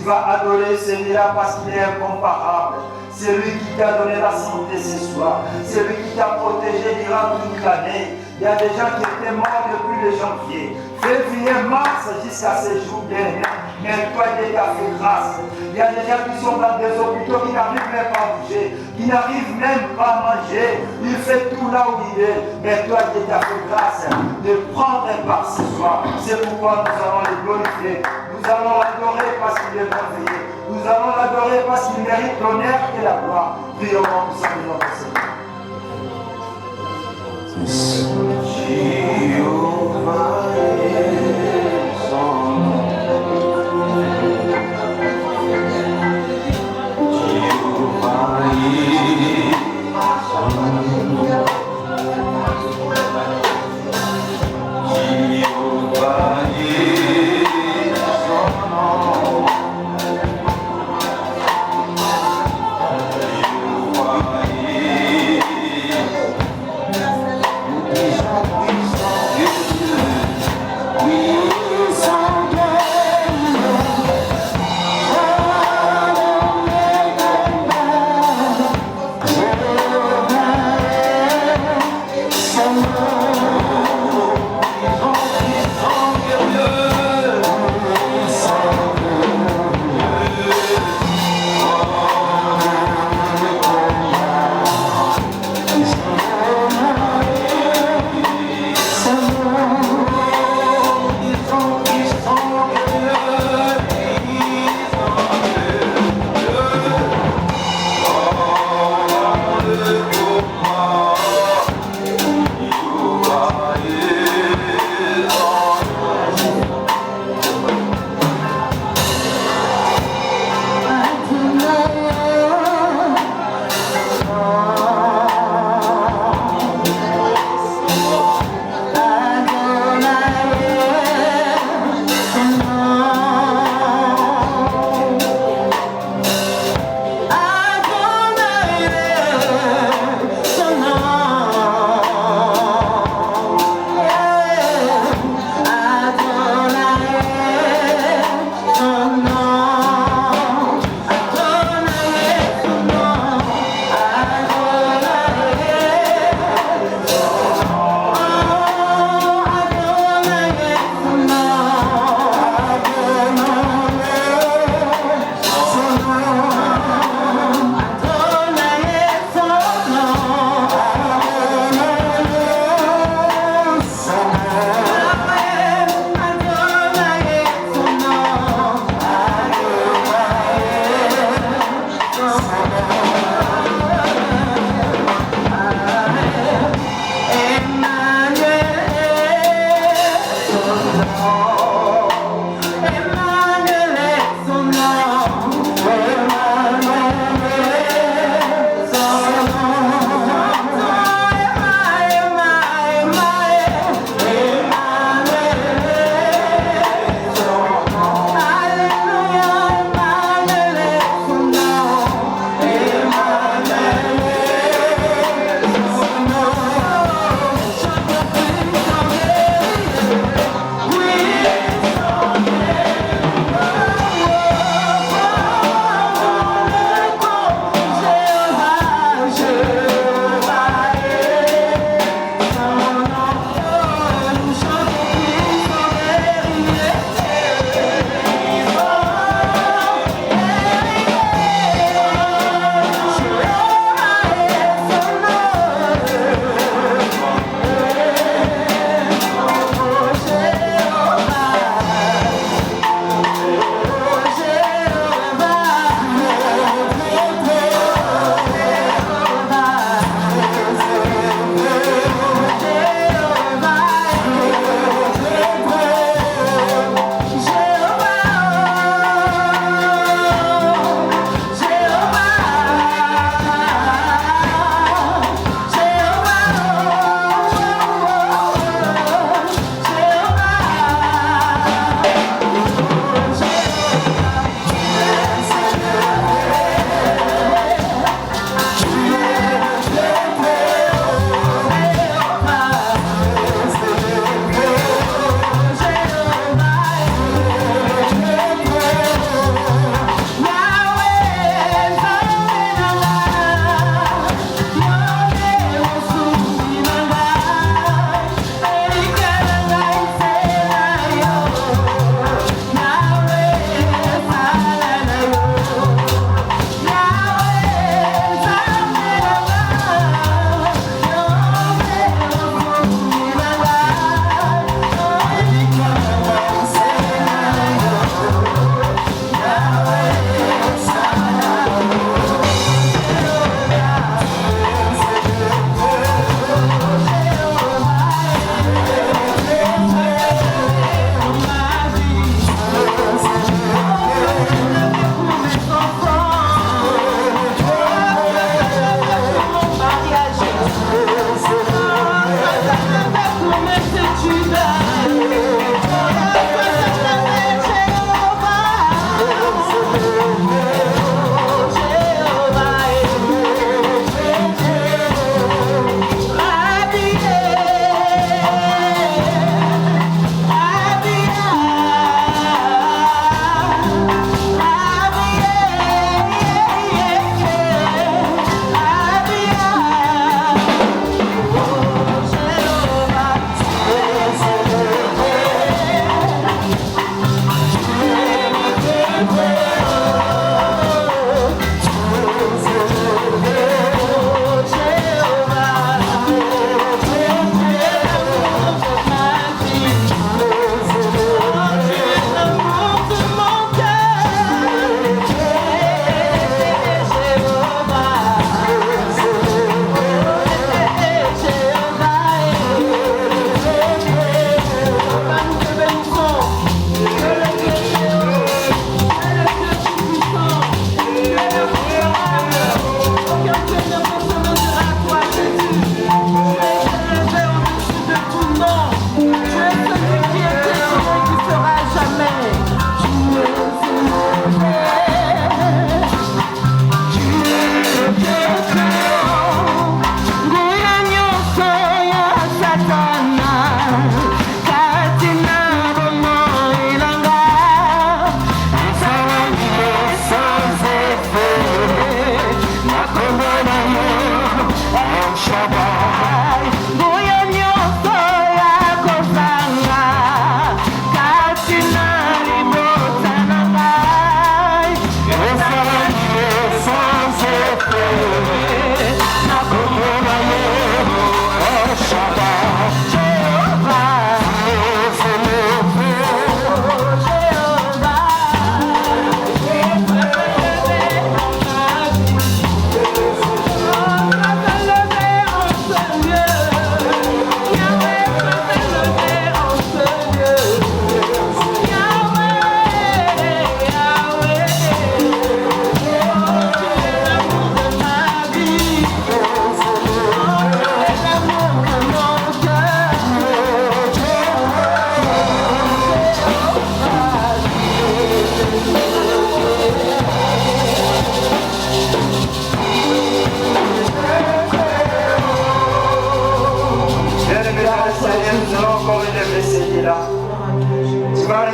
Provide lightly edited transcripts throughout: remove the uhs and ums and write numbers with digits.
Tu vas adorer celui-là parce qu'il est incomparable. C'est lui qui t'a donné la santé ce soir. C'est lui qui t'a protégé durant toute l'année. Il y a des gens qui étaient morts depuis le janvier. Février, mars, jusqu'à ce jour dernier. Mais toi, Dieu t'a fait grâce. Il y a des gens qui sont dans des hôpitaux qui n'arrivent même pas à bouger, qui n'arrivent même pas à manger. Il fait tout là où il est. Mais toi, Dieu t'a fait grâce de prendre un part ce soir. C'est pourquoi nous allons le glorifier. Nous allons l'adorer parce qu'il est merveilleux. Nous allons l'adorer parce qu'il mérite l'honneur et la gloire. Prions nous sommes notre Seigneur.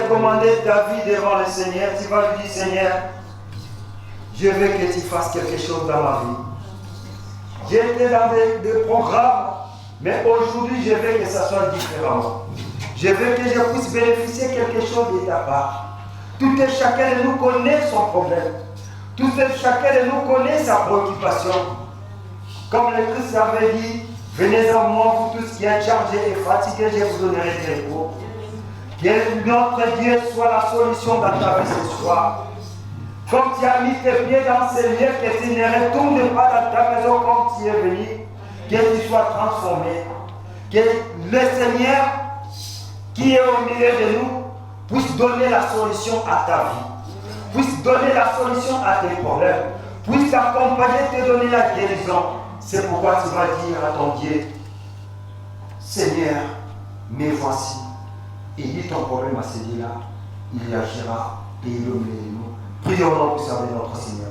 commandé ta vie devant le Seigneur, tu vas lui dire, Seigneur, je veux que tu fasses quelque chose dans ma vie. J'ai été dans des programmes, mais aujourd'hui, je veux que ça soit différent. Je veux que je puisse bénéficier quelque chose de ta part. Tout et chacun de nous connaît son problème. Tout et chacun de nous connaît sa préoccupation. Comme le Christ avait dit, venez à moi, vous tous qui êtes chargés et fatigués, je vous donnerai du repos. Que notre Dieu soit la solution dans ta vie ce soir. Comme tu as mis tes pieds dans ces lieux, que tu ne retournes pas dans ta maison comme tu es venu, que tu sois transformé. Que le Seigneur qui est au milieu de nous puisse donner la solution à ta vie, puisse donner la solution à tes problèmes, puisse t'accompagner, te donner la guérison. C'est pourquoi tu vas dire à ton Dieu, Seigneur, me voici. Et dis ton problème à celui-là, il agira et il nous. Prions au nom puissant de notre Seigneur.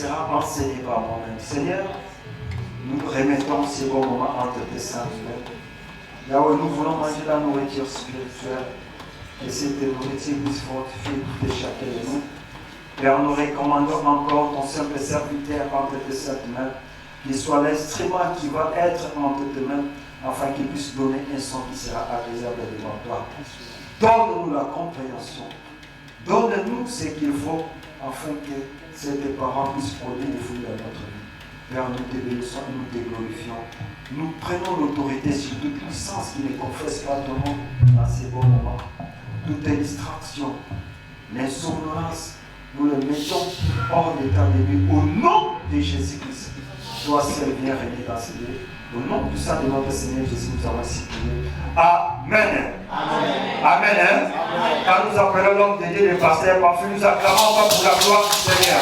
sera enseigné par moi-même. Seigneur, nous remettons ces bons moments entre tes saintes mains. Là où nous voulons manger la nourriture spirituelle, que cette nourriture puisse fortifier tout et chacun de nous. Père, nous recommandons encore ton simple serviteur entre tes saintes mains, qu'il soit l'instrument qui va être entre tes mains, afin qu'il puisse donner un son qui sera agréable devant toi. Donne-nous la compréhension. Donne-nous ce qu'il faut, afin que ces parents puissent produire des fruits dans notre vie. Père, nous te bénissons et nous te glorifions. Nous prenons l'autorité sur toute puissance qui ne confesse pas ton nom dans ces bons moments. Toute distraction, l'insomnolence, nous le mettons hors d'état de nuit au nom de Jésus-Christ. Toi seul viens régner dans ces lieux. Au nom du sang de notre Seigneur Jésus, nous avons supplié. Amen. Amen. Amen. Amen. Quand nous appelons l'homme de Dieu, le pasteur, parfois nous acclamons pas pour la gloire du Seigneur.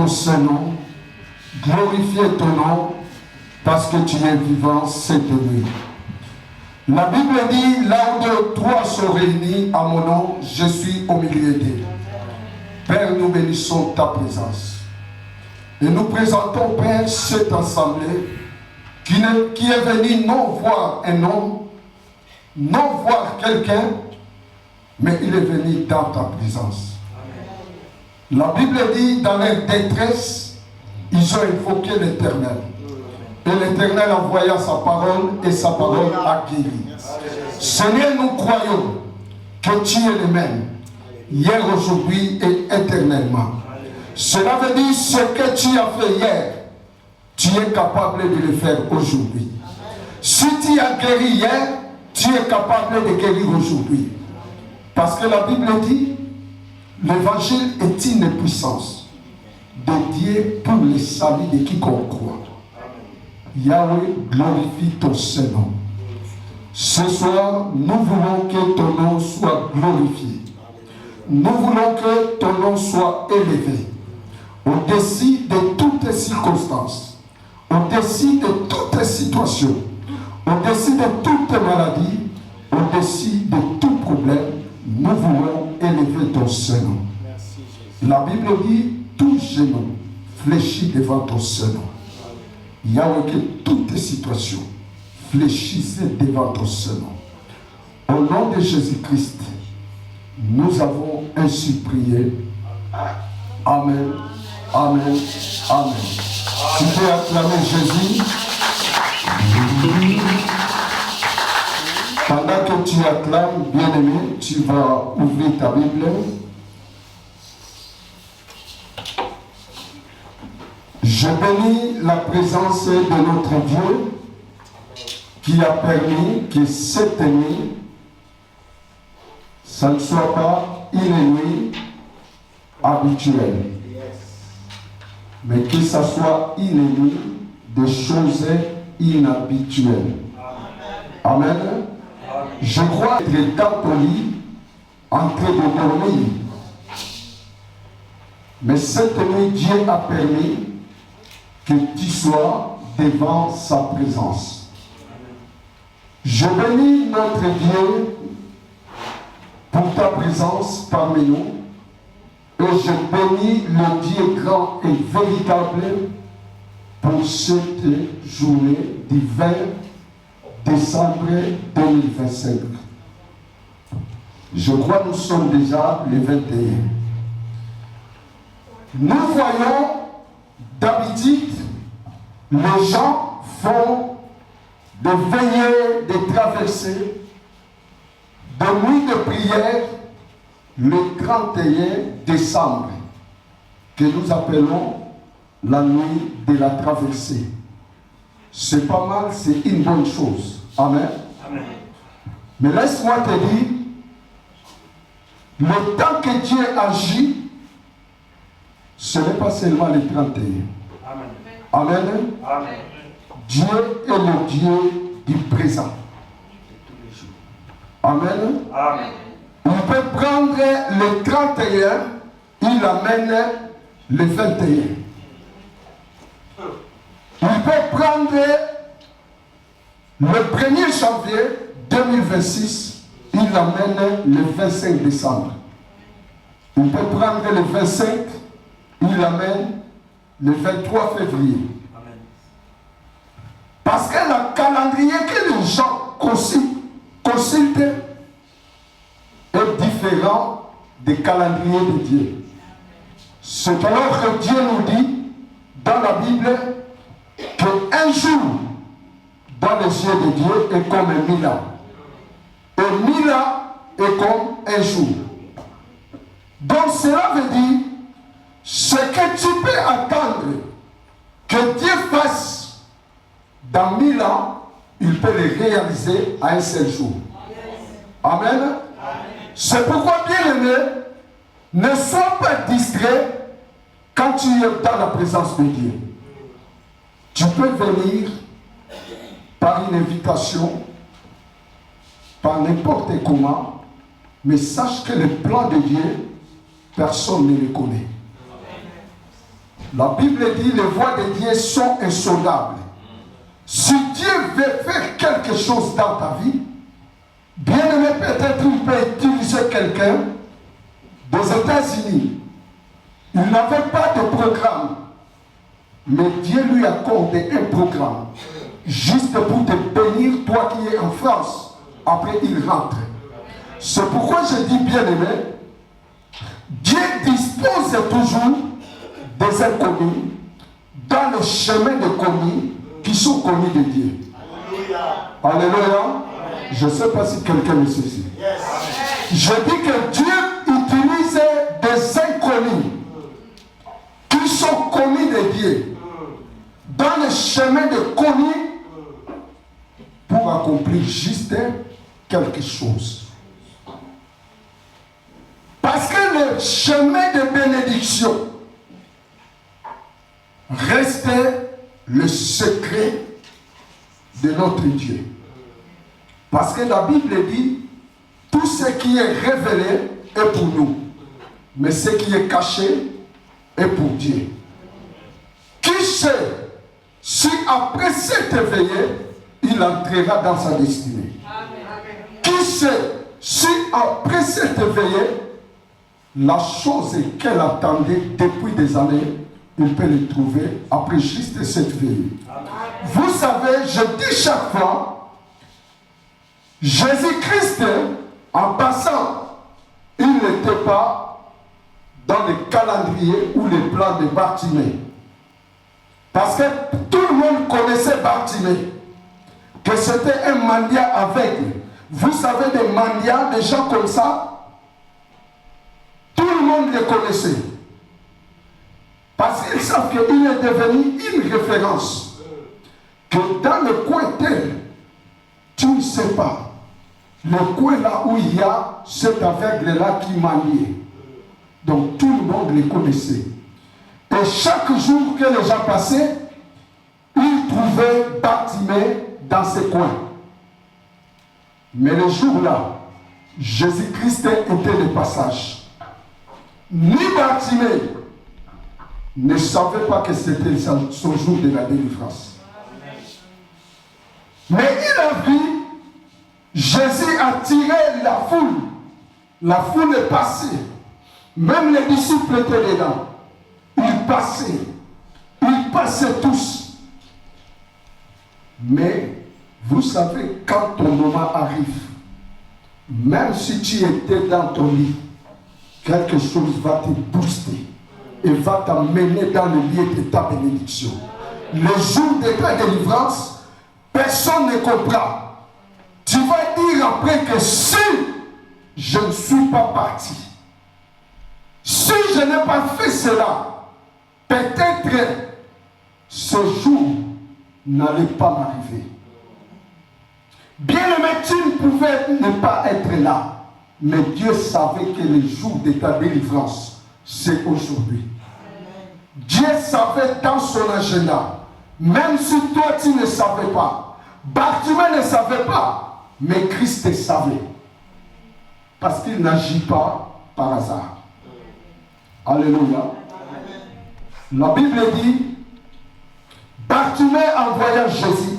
ton Saint-Nom, glorifier ton nom, parce que tu es vivant cette nuit. La Bible dit, là où deux, trois sont réunis à mon nom, je suis au milieu d'eux. Père, nous bénissons ta présence. Et nous présentons, Père, cette assemblée qui est venue non voir un homme, non voir quelqu'un, mais il est venu dans ta présence. La Bible dit, dans leur détresse, ils ont invoqué l'Éternel. Et l'Éternel envoya sa parole et sa parole a guéri. Seigneur, nous croyons que tu es le même, hier, aujourd'hui et éternellement. Cela veut dire ce que tu as fait hier, tu es capable de le faire aujourd'hui. Si tu as guéri hier, tu es capable de guérir aujourd'hui. Parce que la Bible dit, l'évangile est une puissance de Dieu pour le salut de quiconque croit. Yahweh, glorifie ton Saint-Nom. Ce soir, nous voulons que ton nom soit glorifié. Nous voulons que ton nom soit élevé. Au-dessus de toutes circonstances, au-dessus de toutes situations, au-dessus de toutes maladies, au-dessus de tout problème, nous voulons élever ton Saint-Nom. La Bible dit, tout genou fléchit devant ton Saint-Nom. Yahweh, que toutes situations fléchissent devant ton Saint-Nom. Au nom de Jésus-Christ, nous avons ainsi prié. Amen, amen, amen. Tu peux acclamer Jésus. Pendant que tu acclames, bien-aimé, tu vas ouvrir ta Bible. Je bénis la présence de notre Dieu qui a permis que cette nuit, ça ne soit pas une nuit habituelle, mais que ça soit une nuit de choses inhabituelles. Amen. Je crois être dans ton lit, en train de dormir. Mais cette nuit, Dieu a permis que tu sois devant sa présence. Je bénis notre Dieu pour ta présence parmi nous. Et je bénis le Dieu grand et véritable pour cette journée du 20 décembre 2025. Je crois que nous sommes déjà le 21. Nous voyons d'habitude, les gens font des veillées, des traversées, des nuits de prière le 31 décembre, que nous appelons la nuit de la traversée. C'est pas mal, c'est une bonne chose. Amen. Amen. Mais laisse-moi te dire, le temps que Dieu agit, ce n'est pas seulement le 31. Amen. Amen. Amen. Dieu est le Dieu du présent. Amen. Amen. On peut prendre le 31, il amène le 21. On peut prendre le 1er janvier 2026, il amène le 25 décembre. On peut prendre le 25, il amène le 23 février. Amen. Parce que le calendrier que les gens consultent est différent des calendriers de Dieu. C'est alors que Dieu nous dit dans la Bible qu'un jour dans les yeux de Dieu est comme 1000 ans. Et 1000 ans est comme un jour. Donc cela veut dire ce que tu peux attendre que Dieu fasse dans 1000 ans, il peut le réaliser à un seul jour. Amen. C'est pourquoi, bien-aimé, ne sois pas distrait quand tu es dans la présence de Dieu. Tu peux venir par une invitation, par n'importe comment, mais sache que le plan de Dieu, personne ne le connaît. La Bible dit les voies de Dieu sont insondables. Si Dieu veut faire quelque chose dans ta vie, bien aimé, peut-être il peut utiliser quelqu'un des États-Unis. Il n'avait pas de programme, mais Dieu lui a accordé un programme juste pour te bénir, toi qui es en France. Après, il rentre. C'est pourquoi je dis, bien aimé, Dieu dispose toujours des inconnus dans le chemin des commis qui sont connus de Dieu. Alléluia. Je ne sais pas si quelqu'un me saisit. Je dis que Dieu utilise des inconnus qui sont connus de Dieu dans le chemin de connus pour accomplir juste quelque chose. Parce que le chemin de bénédiction reste le secret de notre Dieu. Parce que la Bible dit, tout ce qui est révélé est pour nous, mais ce qui est caché est pour Dieu. Qui sait si après cette veillée, il entrera dans sa destinée? Qui sait si après cette veillée, la chose qu'elle attendait depuis des années, il peut le trouver après juste cette veillée. Vous savez, je dis chaque fois, Jésus-Christ, en passant, il n'était pas dans le calendrier ou les plans de Bartimée. Parce que tout le monde connaissait Bartimée, que c'était un mendiant aveugle. Vous savez, des mendiants, des gens comme ça, tout le monde les connaissait. Parce qu'ils savent qu'il est devenu une référence. Que dans le coin tel, tu ne sais pas, le coin là où il y a cet aveugle-là qui mendiait. Donc tout le monde les connaissait. Et chaque jour que les gens passaient, ils trouvaient Bartimée dans ces coins. Mais le jour-là, Jésus-Christ était de passage. Ni Bartimée ne savait pas que c'était son jour de la délivrance. Mais il a vu Jésus attirer la foule. La foule est passée. Même les disciples étaient dedans. Ils passaient tous. Mais vous savez, quand ton moment arrive, même si tu étais dans ton lit, quelque chose va te booster et va t'amener dans le lieu de ta bénédiction. Le jour de ta délivrance, personne ne comprend. Tu vas dire après que si je ne suis pas parti, si je n'ai pas fait cela, peut-être ce jour n'allait pas m'arriver. Bien aimé, tu ne pouvais ne pas être là, mais Dieu savait que le jour de ta délivrance, c'est aujourd'hui. Dieu savait dans son agenda, même si toi tu ne savais pas, Bartimée ne savait pas, mais Christ savait. Parce qu'il n'agit pas par hasard. Alléluia. La Bible dit, Bartimée envoya Jésus,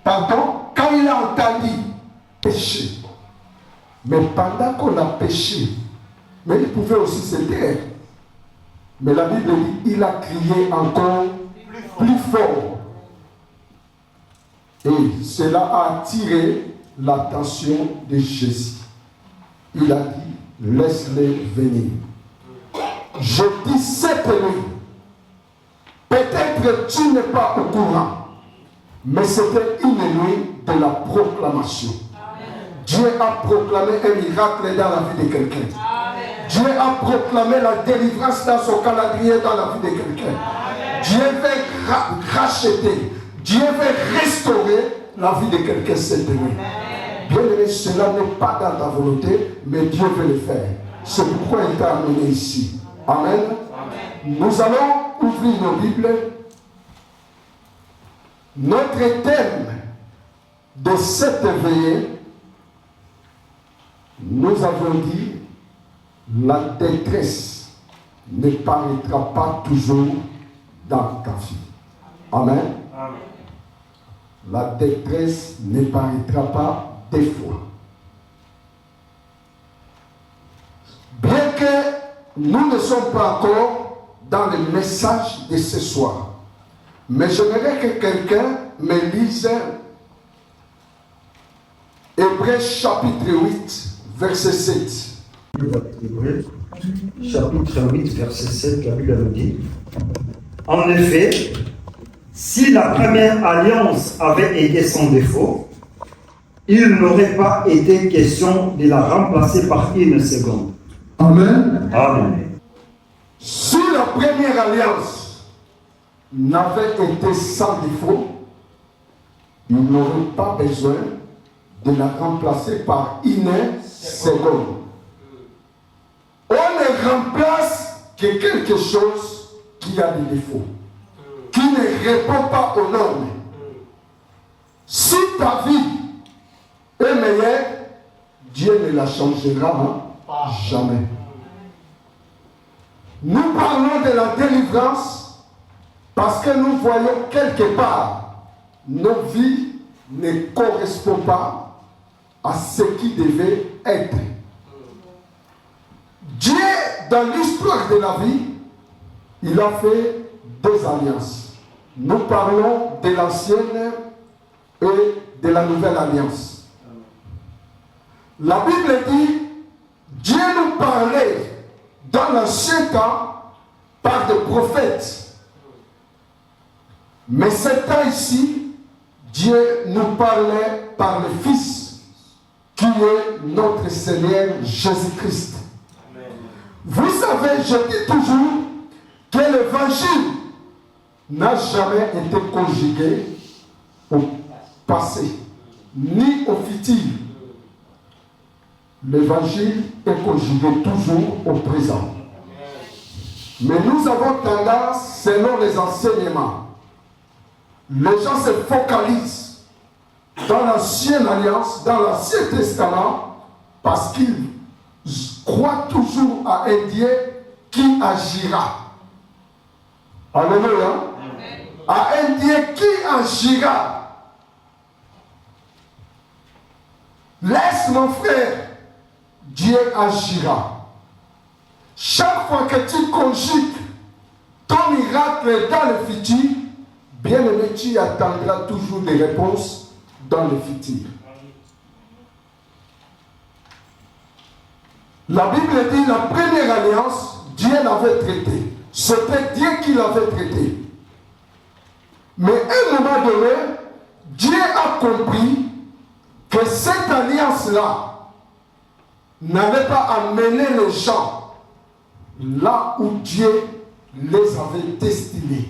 quand il a entendu pécher. Mais pendant qu'on a péché, mais il pouvait aussi se taire. Mais la Bible dit, il a crié encore plus fort. Et cela a attiré l'attention de Jésus. Il a dit, laisse-les venir. Je dis cette nuit, peut-être tu n'es pas au courant, mais c'était une nuit de la proclamation. Dieu a proclamé un miracle dans la vie de quelqu'un. Dieu a proclamé la délivrance dans son calendrier dans la vie de quelqu'un. Dieu veut racheter, Dieu veut restaurer la vie de quelqu'un cette nuit. Bien aimé, cela n'est pas dans ta volonté, mais Dieu veut le faire. C'est pourquoi il t'a amené ici. Amen. Nous allons ouvrir nos Bibles. Notre thème de cette veillée, nous avons dit, la détresse ne paraîtra pas toujours dans ta vie. Amen. Amen. La détresse ne paraîtra pas des fois. Bien que nous ne sommes pas encore dans le message de ce soir, mais j'aimerais que quelqu'un me lise Hébreux chapitre 8, verset 7. Hébreux, chapitre 8, verset 7, la Bible nous dit: En effet, si la première alliance avait été sans défaut, il n'aurait pas été question de la remplacer par une seconde. Amen. Amen. Si la première alliance n'avait été sans défaut, il n'aurait pas besoin de la remplacer par une seconde. On ne remplace que quelque chose qui a des défauts, qui ne répond pas aux normes. Si ta vie est meilleure, Dieu ne la changera jamais. Nous parlons de la délivrance parce que nous voyons quelque part nos vies ne correspondent pas à ce qui devait être. Dieu, dans l'histoire de la vie, il a fait deux alliances. Nous parlons de l'ancienne et de la nouvelle alliance. La Bible dit, Dieu nous parlait dans l'ancien temps par des prophètes. Mais ce temps ici, Dieu nous parlait par le Fils, qui est notre Seigneur Jésus-Christ. Vous savez, je dis toujours que l'évangile n'a jamais été conjugué au passé, ni au futur. L'évangile est conjugué toujours au présent. Mais nous avons tendance, selon les enseignements, les gens se focalisent dans l'ancienne alliance, dans l'Ancien Testament, parce qu'ils croient toujours à un Dieu qui agira. Alléluia. À un Dieu qui agira. Laisse mon frère, Dieu agira. Chaque fois que tu conjugues ton miracle dans le futur, bien aimé, tu attendras toujours des réponses dans le futur. La Bible dit la première alliance, Dieu l'avait traitée. C'était Dieu qui l'avait traitée. Mais à un moment donné, Dieu a compris que cette alliance-là n'allait pas amener les gens là où Dieu les avait destinés.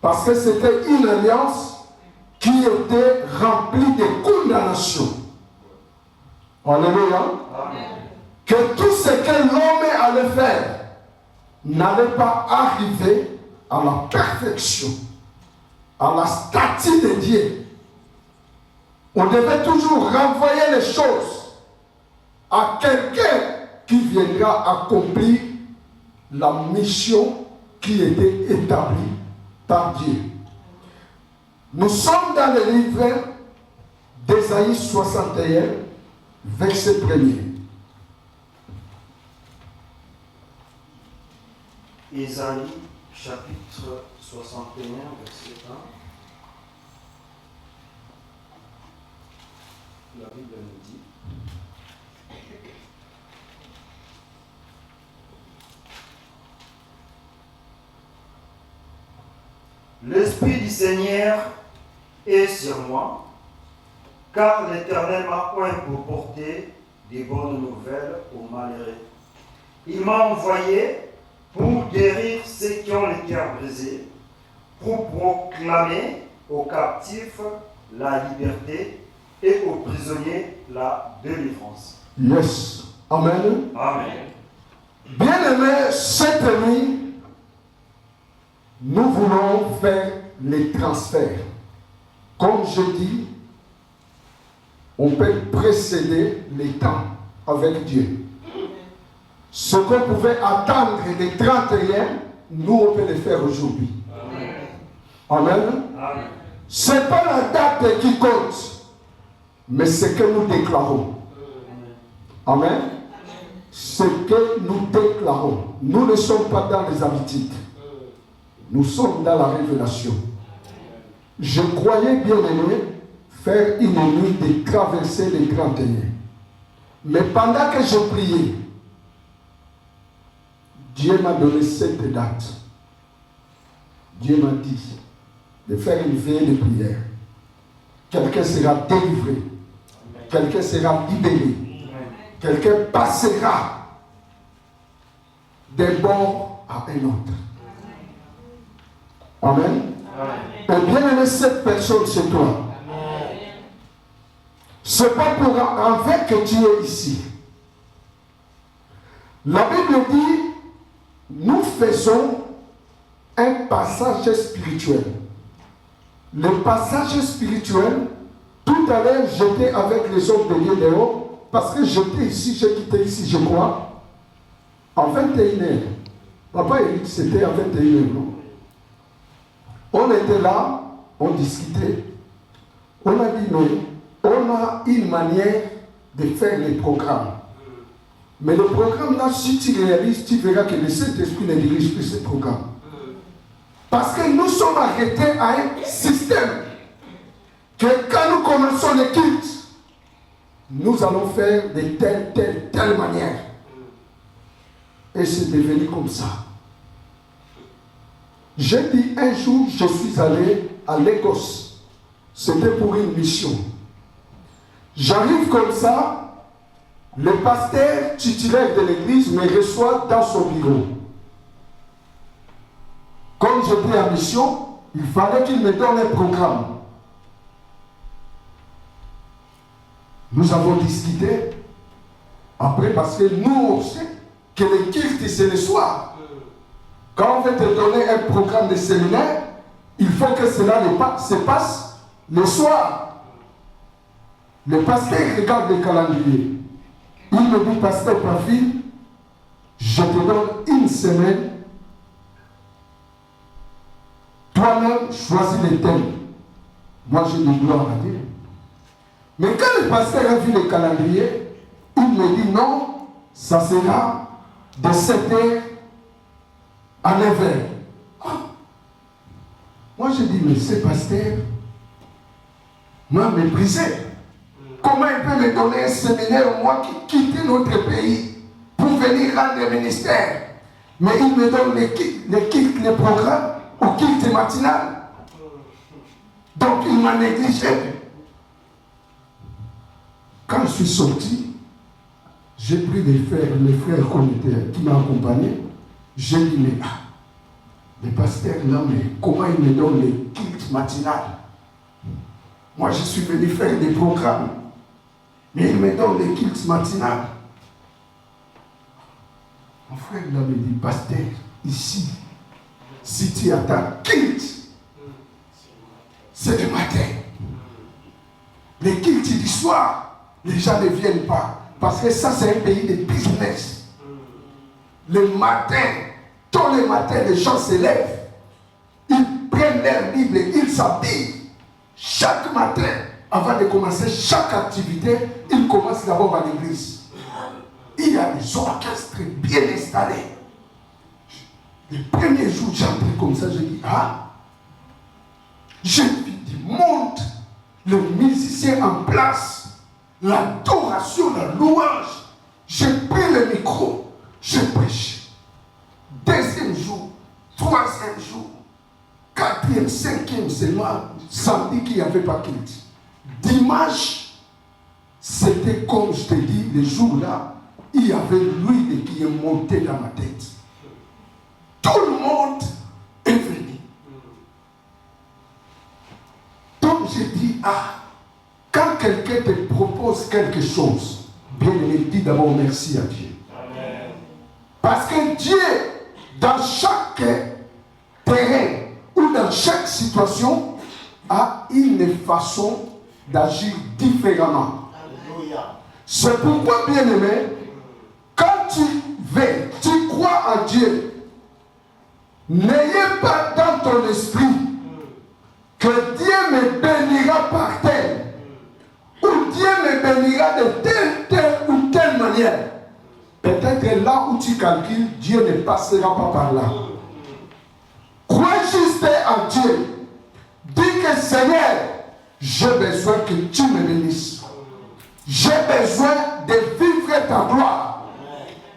Parce que c'était une alliance qui était remplie de condamnation. Alléluia. Que tout ce que l'homme allait faire n'allait pas arriver à la perfection, à la statue de Dieu. On devait toujours renvoyer les choses à quelqu'un qui viendra accomplir la mission qui était établie par Dieu. Nous sommes dans le livre d'Ésaïe 61, verset 1er. Ésaïe, chapitre 61, verset 1. La Bible nous dit: L'Esprit du Seigneur est sur moi, car l'Éternel m'a oint pour porter des bonnes nouvelles aux malheureux. Il m'a envoyé pour guérir ceux qui ont le cœur brisé, pour proclamer aux captifs la liberté et aux prisonniers la délivrance. Yes. Amen. Amen. Bien-aimés, cette nuit, nous voulons faire les transferts. Comme je dis, on peut précéder les temps avec Dieu. Ce qu'on pouvait attendre les 31, nous on peut le faire aujourd'hui. Amen. Ce n'est pas la date qui compte, mais ce que nous déclarons. Amen. Ce que nous déclarons. Nous ne sommes pas dans les habitudes. Nous sommes dans la révélation. Je croyais bien aimé faire une nuit de traverser les grands ténèbres. Mais pendant que je priais, Dieu m'a donné cette date. Dieu m'a dit de faire une veille de prière. Quelqu'un sera délivré. Quelqu'un sera libéré. Quelqu'un passera d'un bord à un autre. Amen. Et bien aimé, cette personne, c'est toi. Ce n'est pas pour envers que tu es ici. La Bible dit, nous faisons un passage spirituel. Le passage spirituel, tout à l'heure, j'étais avec les hommes de Dieu dehors, parce que j'étais ici, j'ai quitté ici, je crois, en 21h. Papa Eric, c'était à 21h, non? On était là, on discutait. On a dit, mais on a une manière de faire les programmes. Mais le programme là, si tu réalises, tu verras que le Saint-Esprit ne dirige plus ce programme. Parce que nous sommes arrêtés à un système que quand nous commençons le culte, nous allons faire de telle manière. Et c'est devenu comme ça. J'ai dit un jour, je suis allé à Lagos. C'était pour une mission. J'arrive comme ça, le pasteur titulaire de l'église me reçoit dans son bureau. Comme j'étais en mission, il fallait qu'il me donne un programme. Nous avons discuté. Après, parce que nous, on sait que le culte, c'est le soir. Quand on veut te donner un programme de séminaire, il faut que cela se passe le soir. Le pasteur regarde le calendrier. Il me dit, pasteur Pafil, je te donne une semaine. Toi-même, choisis les thèmes. Moi, j'ai dit gloire à Dieu. Mais quand le pasteur a vu le calendrier, il me dit non, ça sera de 7h à 9h. Ah. Moi, j'ai dit, mais ce pasteur m'a méprisé. Comment il peut me donner un séminaire, moi qui quitte notre pays pour venir rendre le ministère? Mais il me donne les programmes au culte matinal. Donc il m'a négligé. Quand je suis sorti, j'ai pris les frères qui m'ont accompagné. J'ai dit, mais le pasteur là, mais comment il me donne les cultes matinales? Moi, je suis venu faire des programmes. Mais il me donne les cultes matinales. Mon frère là me dit, pasteur, ici, si tu attends culte, c'est le matin. Les cultes du soir, les gens ne viennent pas. Parce que ça, c'est un pays de business. Le matin, tous les matins, les gens se lèvent. Ils prennent leur Bible, ils s'habillent. Chaque matin, avant de commencer chaque activité, ils commencent d'abord à l'église. Il y a des orchestres bien installés. Le premier jour, j'entre comme ça, je dis, j'ai vu du monde, le musicien en place, l'adoration, la louange. J'ai pris le micro, je prêche. Deuxième jour, troisième jour, quatrième, cinquième, c'est moi, samedi qu'il n'y avait pas culte. Dimanche, c'était comme je te dis, les jours-là, il y avait l'huile qui est montée dans ma tête. Tout le monde est venu. Donc j'ai dit, quand quelqu'un te propose quelque chose, bien aimé, dis d'abord merci à Dieu. Amen. Parce que Dieu, dans chaque terrain ou dans chaque situation, a une façon d'agir différemment. Alléluia. C'est pourquoi, bien aimé, quand tu crois en Dieu, n'ayez pas dans ton esprit manière. Peut-être là où tu calcules, Dieu ne passera pas par là. Crois juste en Dieu. Dis que Seigneur, j'ai besoin que tu me bénisses. J'ai besoin de vivre ta gloire.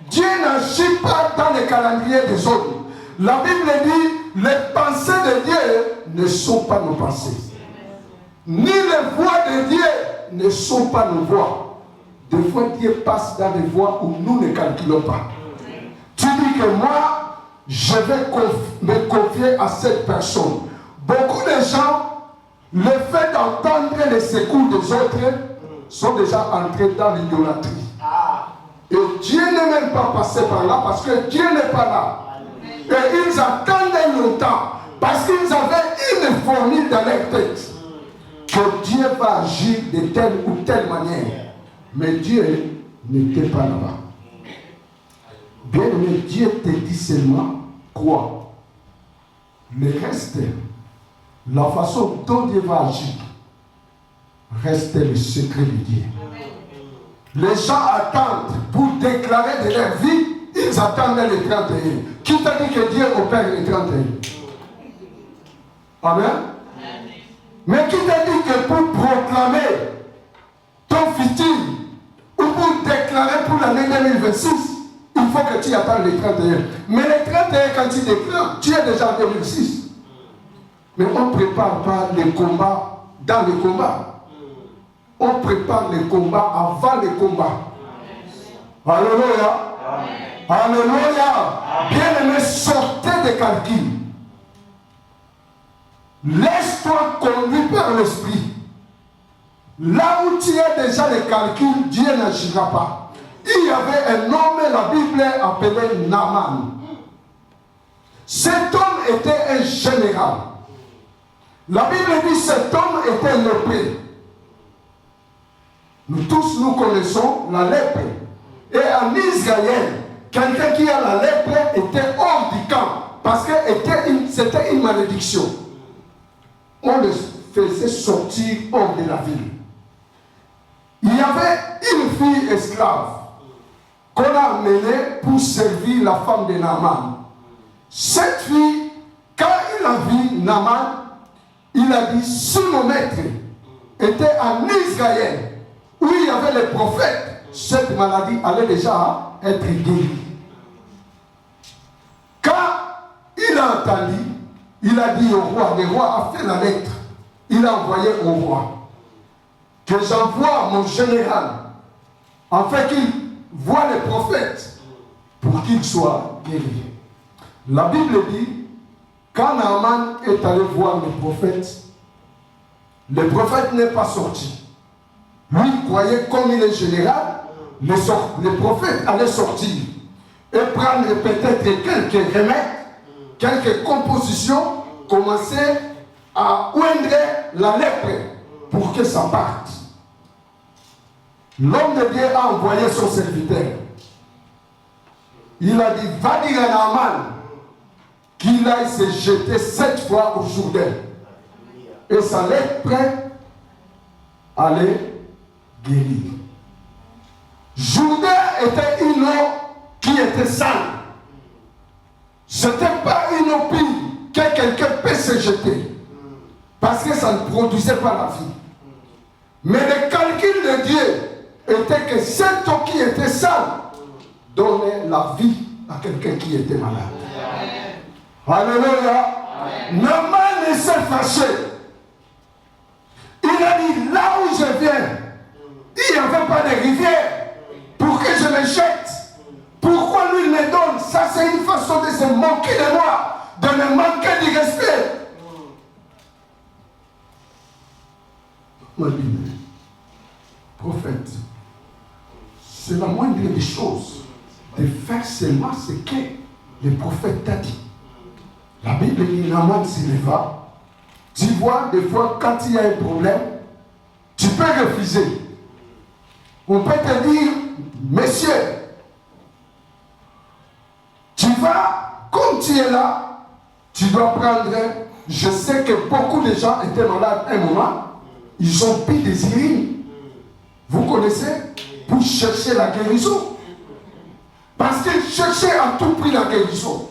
Dieu n'agit pas dans le calendrier des autres. La Bible dit, les pensées de Dieu ne sont pas nos pensées. Ni les voies de Dieu ne sont pas nos voies. Des fois, Dieu passe dans des voies où nous ne calculons pas. Tu dis que moi, je vais me confier à cette personne. Beaucoup de gens, le fait d'entendre les secours des autres, sont déjà entrés dans l'idolâtrie. Et Dieu n'est même pas passé par là parce que Dieu n'est pas là. Et ils attendaient longtemps parce qu'ils avaient une formule dans leur tête que Dieu va agir de telle ou telle manière. Mais Dieu n'était pas là-bas. Bien aimé, Dieu te dit seulement quoi? Le reste, la façon dont Dieu va agir, reste le secret de Dieu. Les gens attendent pour déclarer de leur vie, ils attendent le 31. Qui t'a dit que Dieu opère le 31? Amen. Mais qui t'a dit que pour proclamer ton futur ou pour déclarer pour l'année 2026, il faut que tu attendes le 31. Mais le 31, quand tu déclares, tu es déjà en 2006. Mais on ne prépare pas les combats dans les combats. On prépare les combats avant les combats. Alléluia. Alléluia. Bien-aimé, sortez des calculs. Laisse-toi conduire par l'esprit. Là où tu es déjà les calculs, Dieu n'agira pas. Il y avait un homme, la Bible appelé Naaman. Cet homme était un général. La Bible dit que cet homme était lépreux. Nous tous, nous connaissons la lèpre. Et en Israël, quelqu'un qui a la lèpre était hors du camp. Parce que c'était une malédiction. On le faisait sortir hors de la ville. Il y avait une fille esclave qu'on a amenée pour servir la femme de Naaman. Cette fille, quand il a vu Naaman, il a dit, si mon maître était en Israël, où il y avait les prophètes, cette maladie allait déjà être guérie. Quand il a entendu, il a dit au roi, le roi a fait la lettre, il a envoyé au roi, que j'envoie mon général, afin qu'il voie les prophètes, pour qu'ils soient guéris. La Bible dit, quand Naaman est allé voir le prophète n'est pas sorti. Lui croyait, comme il est général, les prophètes allaient sortir et prendre peut-être quelques remèdes, quelques compositions, commencer à oindre la lèpre pour que ça parte. L'homme de Dieu a envoyé son serviteur. Il a dit, va dire à Naaman qu'il aille se jeter 7 fois au Jourdain. Et sa lèpre allait guérir. Jourdain était une eau qui était sale. Ce n'était pas une eau pure que quelqu'un peut se jeter. Parce que ça ne produisait pas la vie. Mais le calcul de Dieu était que cette eau qui était sale donnait la vie à quelqu'un qui était malade. Alléluia. Naaman s'est fâché. Il a dit, là où je viens, il n'y avait pas de rivière pour que je me jette. Pourquoi lui me donne? Ça, c'est une façon de se moquer de moi, de me manquer du respect. Ma Bible, prophète, c'est la moindre des choses de faire seulement ce que le prophète t'a dit. La Bible dit, Naaman s'y leva. Tu vois, des fois, quand il y a un problème, tu peux refuser. On peut te dire, monsieur, tu vas, comme tu es là, tu dois prendre. Je sais que beaucoup de gens étaient malades un moment, ils ont pris des urines. Vous connaissez? pour chercher la guérison. Parce qu'ils cherchaient à tout prix la guérison.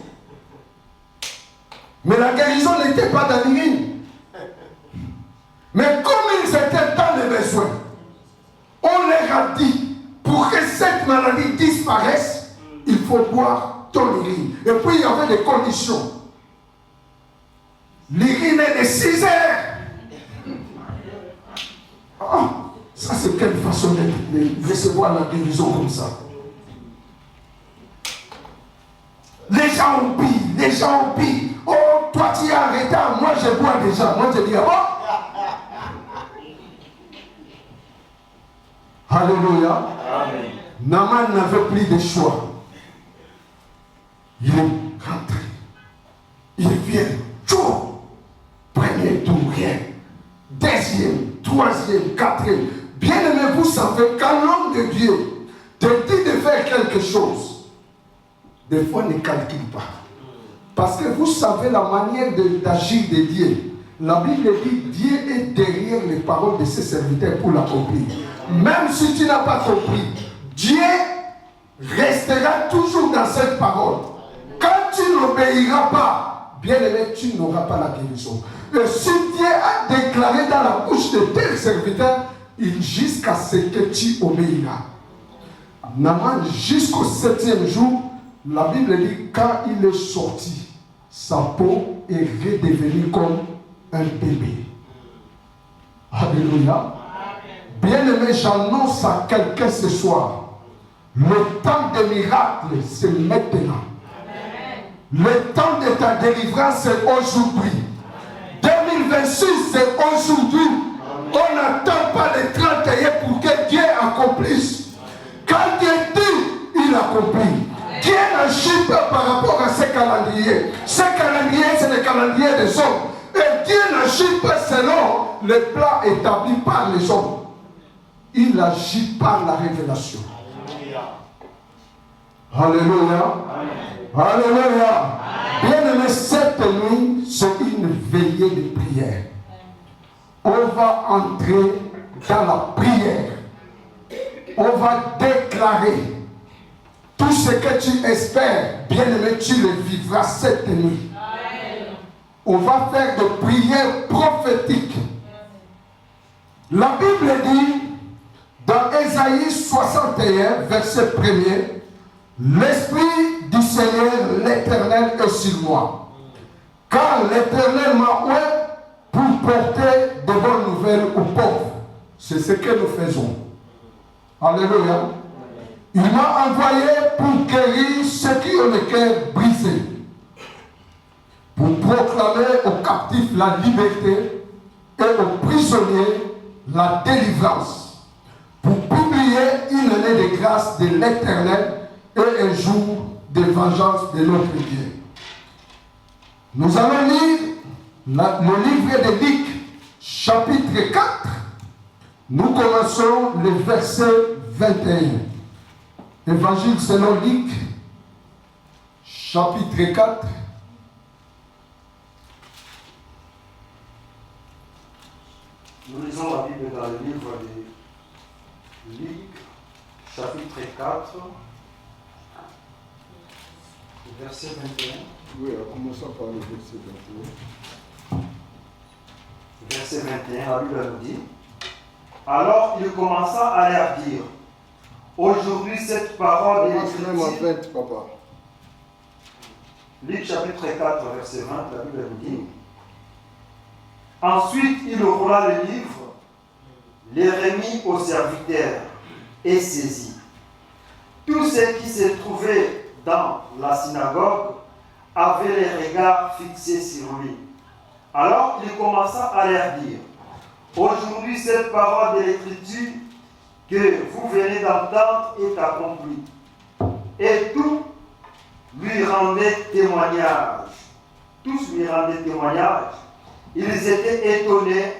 Mais la guérison n'était pas dans l'urine. Mais comme ils étaient dans les besoins, on leur a dit, pour que cette maladie disparaisse, il faut boire ton urine. Et puis il y avait des conditions. L'urine est de 6 heures. Ah, ça c'est quelle façon de recevoir la guérison comme ça. Les gens ont pris, les gens ont pris. Oh, toi tu es en retard, moi je bois déjà. Moi je dis, oh. Alléluia. Amen. Naaman n'avait plus de choix. Il est rentré. Il vient. Tchou. Premier tour, rien. Deuxième, troisième, quatrième. Bien aimé, vous savez, quand l'homme de Dieu te dit de faire quelque chose, des fois ne calcule pas. Parce que vous savez la manière d'agir de Dieu. La Bible dit, Dieu est derrière les paroles de ses serviteurs pour l'accomplir. Même si tu n'as pas compris, Dieu restera toujours dans cette parole. Quand tu n'obéiras pas, bien aimé, tu n'auras pas la guérison. Et si Dieu a déclaré dans la bouche de tes serviteurs, jusqu'à ce que tu obéiras. Naaman, jusqu'au 7e jour, la Bible dit, quand il est sorti, sa peau est redevenue comme un bébé. Alléluia. Bien-aimé, j'annonce à quelqu'un ce soir, le temps des miracles, c'est maintenant. Le temps de ta délivrance, c'est aujourd'hui. 2026, c'est aujourd'hui. On n'attend pas les 31 pour que Dieu accomplisse. Quand Dieu dit, il accomplit. Dieu n'agit pas par rapport à ce calendrier. Ce calendrier, c'est le calendrier des hommes. Et Dieu n'agit pas selon les plans établis par les hommes. Il agit par la révélation. Alléluia. Alléluia. Bien-aimé, cette nuit, c'est une veillée de prière. On va entrer dans la prière. On va déclarer tout ce que tu espères, bien-aimé, tu le vivras cette nuit. On va faire des prières prophétiques. La Bible dit, dans Ésaïe 61, verset 1er, l'Esprit du Seigneur, l'Éternel est sur moi. Car l'Éternel m'a oué pour porter de bonnes nouvelles aux pauvres. C'est ce que nous faisons. Alléluia. Il m'a envoyé pour guérir ceux qui ont le cœur brisé, pour proclamer aux captifs la liberté et aux prisonniers la délivrance, pour publier une année de grâce de l'Éternel et un jour de vengeance de notre Dieu. Nous allons lire le livre de Luc, chapitre 4. Nous commençons le verset 21. Évangile selon Luc, chapitre 4. Nous lisons la Bible dans le livre de Luc, chapitre 4, verset 21. Oui, commençons par le verset 21. Verset 21, la Bible nous dit, alors il commença à leur dire, aujourd'hui cette parole est écrite. Papa. Luc chapitre 4, verset 20, la Bible nous dit, ensuite il roula le livre, les remit aux serviteurs et saisit. Tous ceux qui se trouvaient dans la synagogue avaient les regards fixés sur lui. Alors il commença à leur dire, aujourd'hui cette parole de l'Écriture que vous venez d'entendre est accomplie. Et tout lui rendait témoignage. Tous lui rendaient témoignage. Ils étaient étonnés